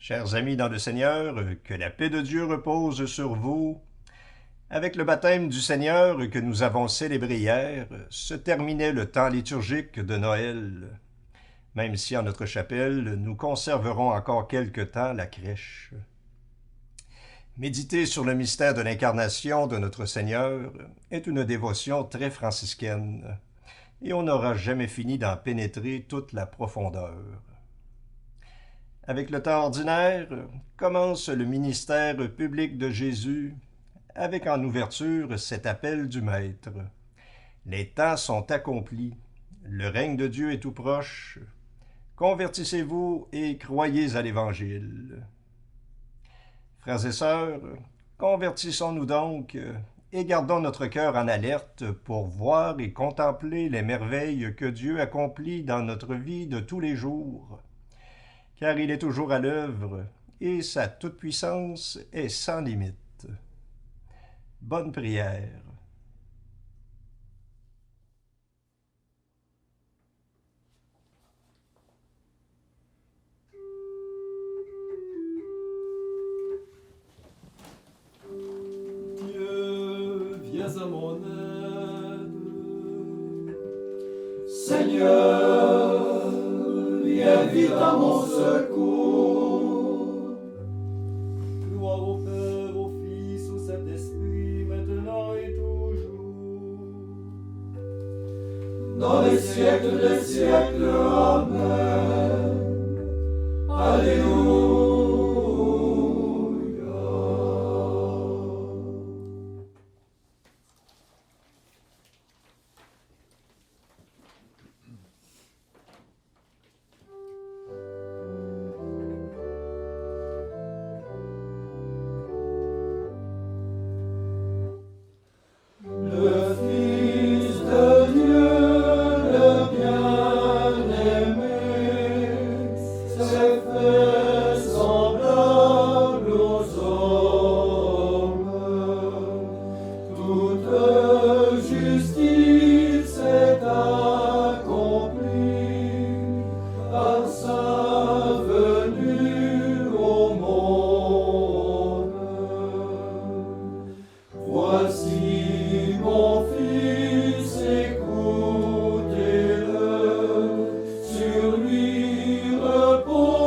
Chers amis dans le Seigneur, que la paix de Dieu repose sur vous. Avec le baptême du Seigneur que nous avons célébré hier, se terminait le temps liturgique de Noël. Même si en notre chapelle, nous conserverons encore quelque temps la crèche. Méditer sur le mystère de l'incarnation de notre Seigneur est une dévotion très franciscaine, et on n'aura jamais fini d'en pénétrer toute la profondeur. Avec le temps ordinaire, commence le ministère public de Jésus, avec en ouverture cet appel du Maître. Les temps sont accomplis, le règne de Dieu est tout proche. Convertissez-vous et croyez à l'Évangile. Frères et sœurs, convertissons-nous donc et gardons notre cœur en alerte pour voir et contempler les merveilles que Dieu accomplit dans notre vie de tous les jours. Car il est toujours à l'œuvre et sa toute-puissance est sans limite. Bonne prière. Dieu, viens à mon aide. Seigneur, viens vite à mon secours. Gloire au Père, au Fils, au Saint-Esprit, maintenant et toujours. Dans les siècles des siècles, Amen. Alléluia. Le Fils de Dieu, le bien-aimé, s'est fait semblable aux hommes. Toute justice est accomplie par sa venue au monde. Voici mon Fils, écoutez-le, sur lui repose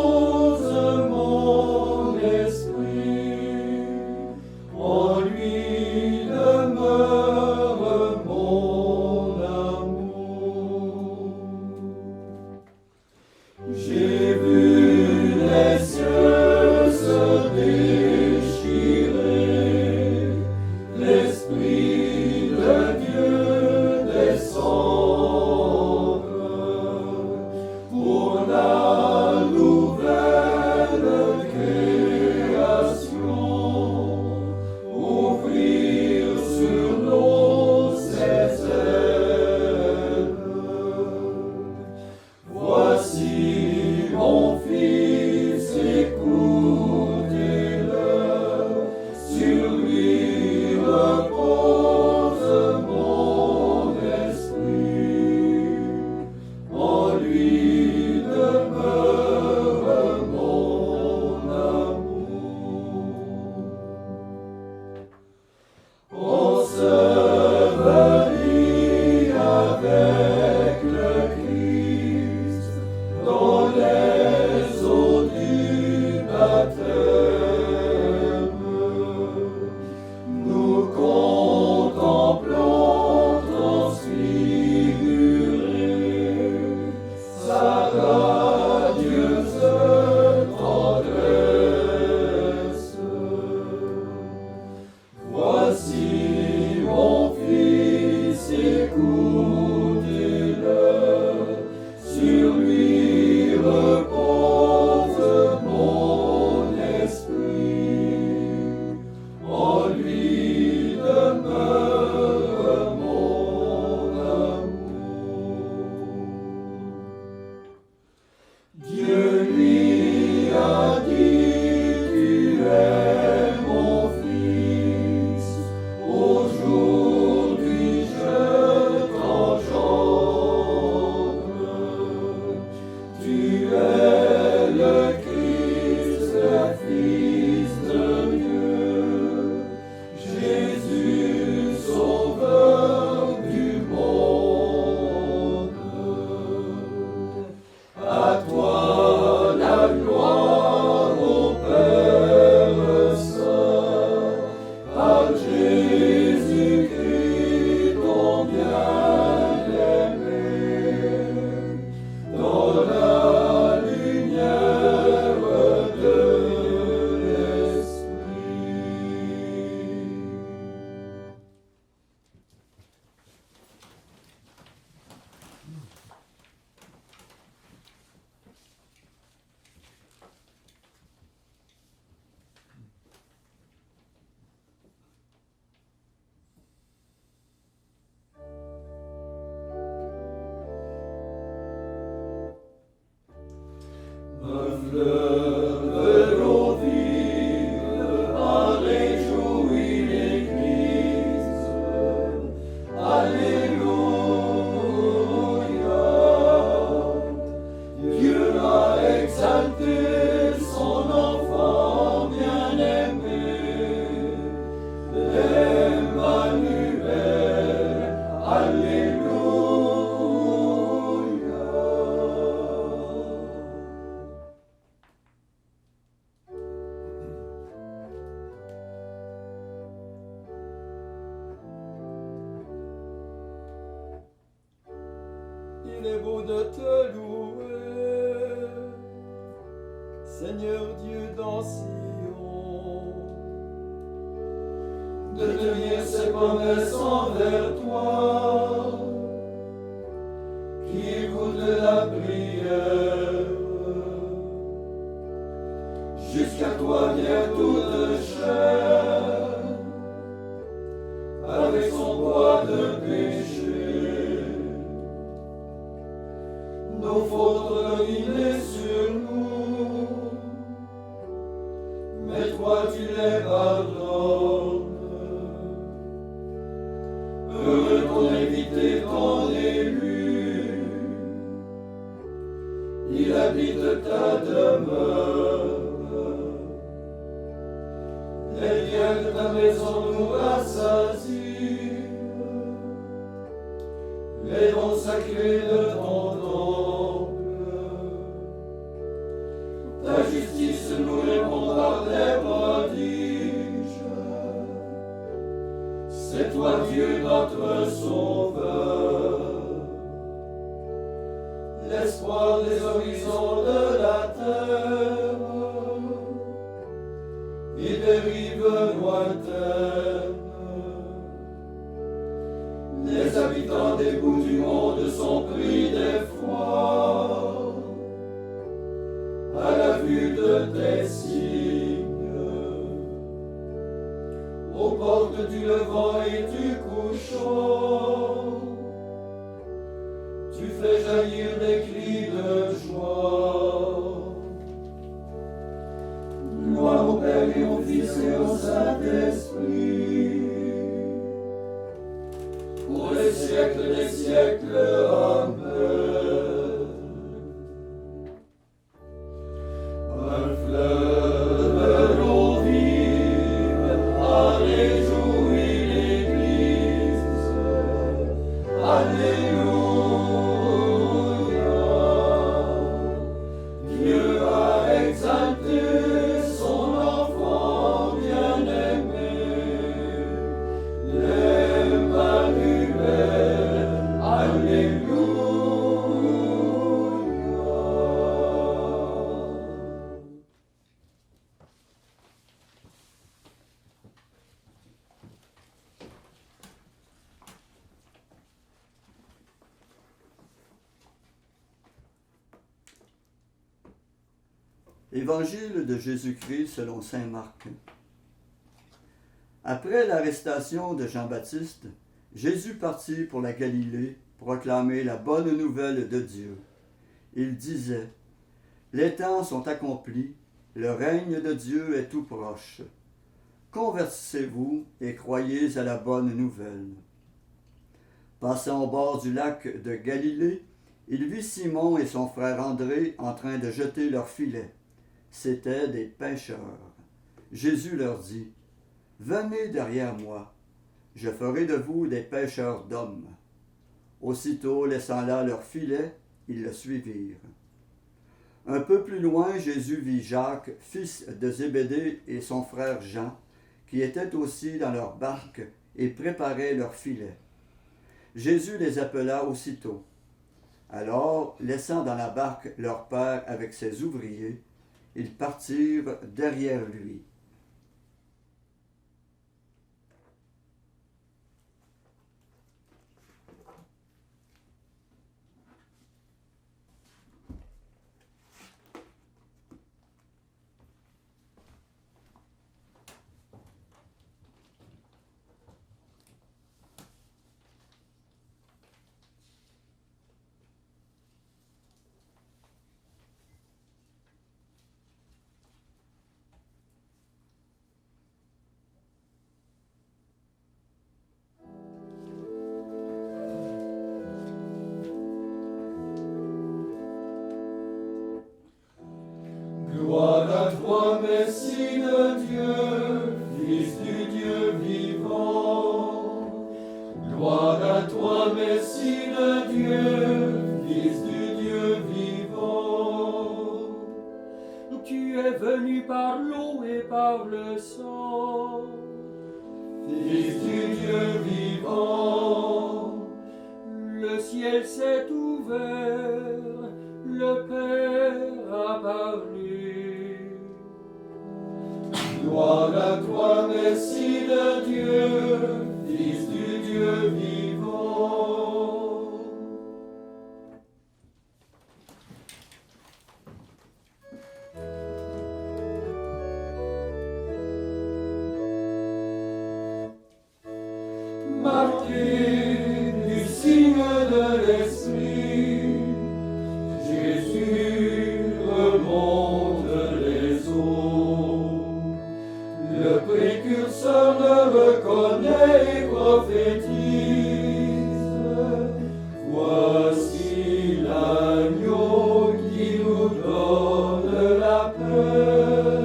fleuve d'eau vive a réjoui l'Église. Alléluia. Dieu a exalté son enfant bien-aimé. Emmanuel, Alléluia. Il est beau de te louer, Seigneur Dieu dans Sion, De tenir ses promesses envers toi, qui écoute la prière. Jusqu'à toi vient toute chair, avec son poids de péché. Nos fautes dominées sur nous, mais toi tu les pardonnes. Heureux ton invité, ton élu, il habite ta demeure. Les biens de ta maison nous rassasient, les dons sacrés de ton temple. Ta justice nous répond par des prodiges. C'est toi Dieu notre Sauveur, l'espoir des horizons de la terre et des rives lointaines. Les habitants des bouts du monde sont pris d'effroi à la vue de tes signes. Aux portes du levant et du couchant, tu fais jaillir des cris de joie. Gloire au Père et au Fils et au Saint-Esprit, pour les siècles des siècles. Amen. Un fleuve d'eau vive a réjoui l'Église. Alléluia. Dieu a exalté son enfant bien-aimé. L'Emmanuel, Alléluia. Évangile de Jésus-Christ selon saint Marc. Après l'arrestation de Jean-Baptiste, Jésus partit pour la Galilée proclamer la bonne nouvelle de Dieu. Il disait : Les temps sont accomplis, le règne de Dieu est tout proche. Convertissez-vous et croyez à la bonne nouvelle. Passant au bord du lac de Galilée, il vit Simon et son frère André en train de jeter leurs filets. C'étaient des pêcheurs. Jésus leur dit : Venez derrière moi, je ferai de vous des pêcheurs d'hommes. Aussitôt, laissant là leurs filets, ils le suivirent. Un peu plus loin, Jésus vit Jacques, fils de Zébédée, et son frère Jean, qui étaient aussi dans leur barque et préparaient leurs filets. Jésus les appela aussitôt. Alors, laissant dans la barque leur père avec ses ouvriers, ils partirent derrière lui. Gloire à toi, Messie de Dieu, Fils du Dieu vivant. Gloire à toi, Messie de Dieu, Fils du Dieu vivant. Tu es venu par l'eau et par le sang. Fils du Dieu vivant. Le ciel s'est ouvert, le Père a parlé. Gloire à toi, Messie de Dieu, Fils du Dieu vivant. Marqué du signe de l'Esprit, Jésus remonte les eaux. Le précurseur le reconnaît et prophétise. Voici l'agneau qui nous donne la paix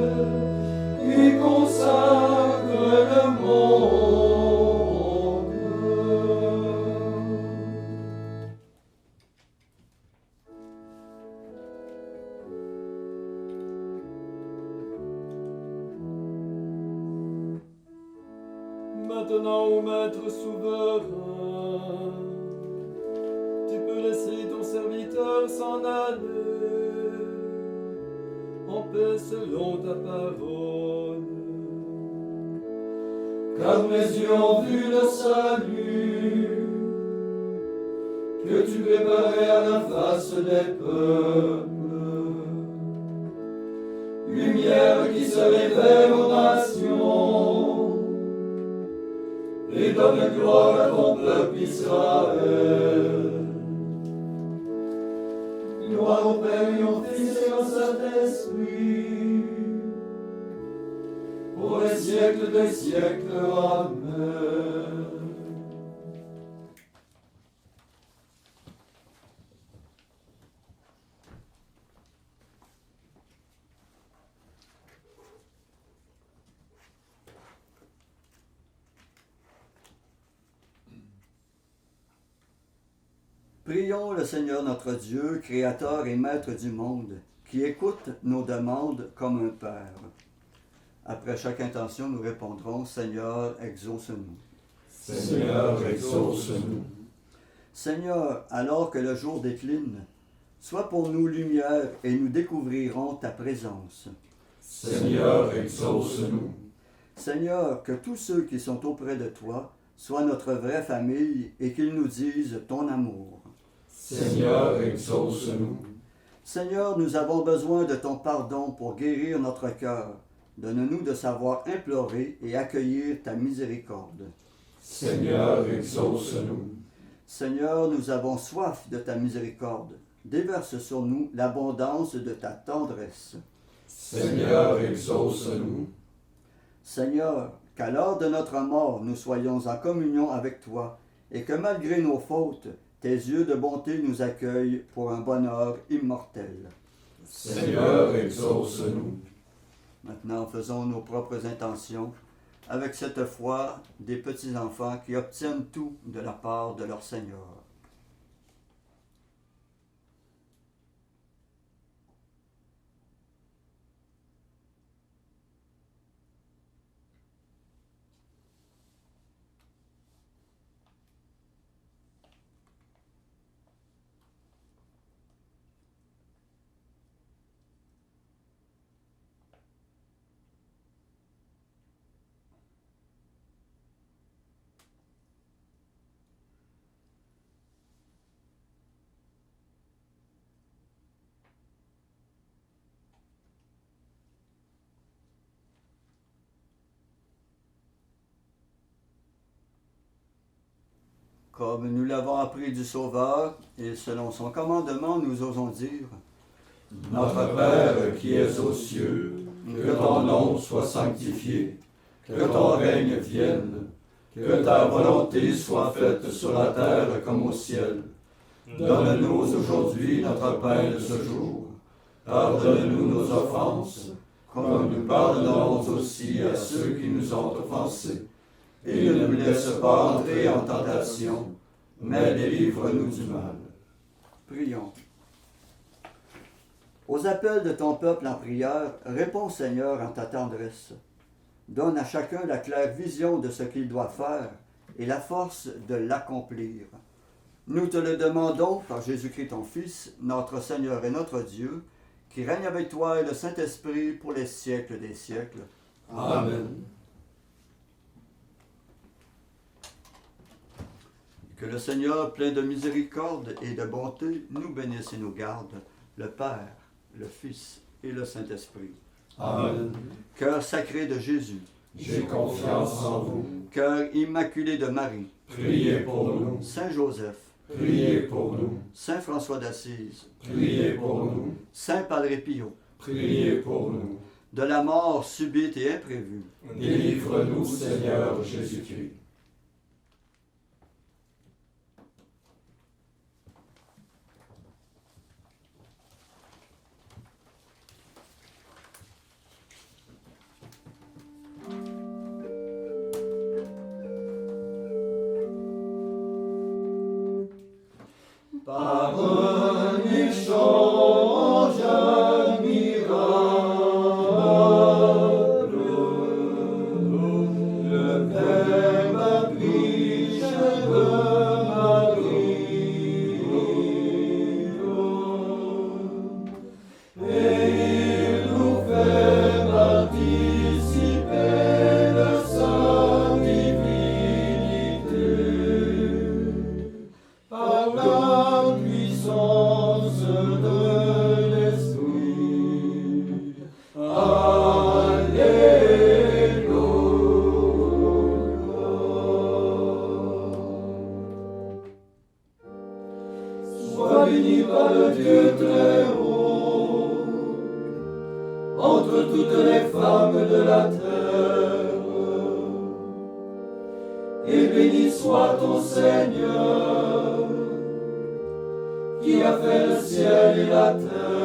et consacre le monde. Maintenant, ô Maître souverain, tu peux laisser ton serviteur s'en aller en paix selon ta parole. Car mes yeux ont vu le salut que tu préparais à la face des peuples, lumière qui se révèle aux nations et donne gloire à ton peuple Israël. Gloire au Père et au Fils et au Saint-Esprit, pour les siècles des siècles. Amen. Prions le Seigneur notre Dieu, Créateur et Maître du monde, qui écoute nos demandes comme un Père. Après chaque intention, nous répondrons, Seigneur, exauce-nous. Seigneur, exauce-nous. Seigneur, alors que le jour décline, sois pour nous lumière et nous découvrirons ta présence. Seigneur, exauce-nous. Seigneur, que tous ceux qui sont auprès de toi soient notre vraie famille et qu'ils nous disent ton amour. Seigneur, exauce-nous. Seigneur, nous avons besoin de ton pardon pour guérir notre cœur. Donne-nous de savoir implorer et accueillir ta miséricorde. Seigneur, exauce-nous. Seigneur, nous avons soif de ta miséricorde. Déverse sur nous l'abondance de ta tendresse. Seigneur, exauce-nous. Seigneur, qu'à l'heure de notre mort, nous soyons en communion avec toi et que malgré nos fautes, tes yeux de bonté nous accueillent pour un bonheur immortel. Seigneur, exauce-nous. Maintenant, faisons nos propres intentions avec cette foi des petits-enfants qui obtiennent tout de la part de leur Seigneur. Comme nous l'avons appris du Sauveur, et selon son commandement, nous osons dire, Notre Père qui es aux cieux, que ton nom soit sanctifié, que ton règne vienne, que ta volonté soit faite sur la terre comme au ciel. Donne-nous aujourd'hui notre pain de ce jour. Pardonne-nous nos offenses, comme nous pardonnons aussi à ceux qui nous ont offensés. Et ne nous laisse pas entrer en tentation, mais délivre-nous du mal. Prions. Aux appels de ton peuple en prière, réponds Seigneur en ta tendresse. Donne à chacun la claire vision de ce qu'il doit faire et la force de l'accomplir. Nous te le demandons par Jésus-Christ ton Fils, notre Seigneur et notre Dieu, qui règne avec toi et le Saint-Esprit pour les siècles des siècles. Amen. Que le Seigneur, plein de miséricorde et de bonté, nous bénisse et nous garde, le Père, le Fils et le Saint-Esprit. Amen. Cœur sacré de Jésus, J'ai confiance en vous. cœur immaculé de Marie, Priez pour nous. Saint Joseph, Priez pour nous. Saint François d'Assise, Priez pour nous. Saint Padre Pio, Priez pour nous. de la mort subite et imprévue, Délivre-nous, Seigneur Jésus-Christ. Par un échange admirable, le Père m'a pris chez Marie, et il nous fait participer de sa divinité. Par la puissance de l'Esprit. Alléluia. Sois béni par le Dieu très haut, entre toutes les femmes de la terre, et béni soit ton Seigneur, qui a fait le ciel et la terre.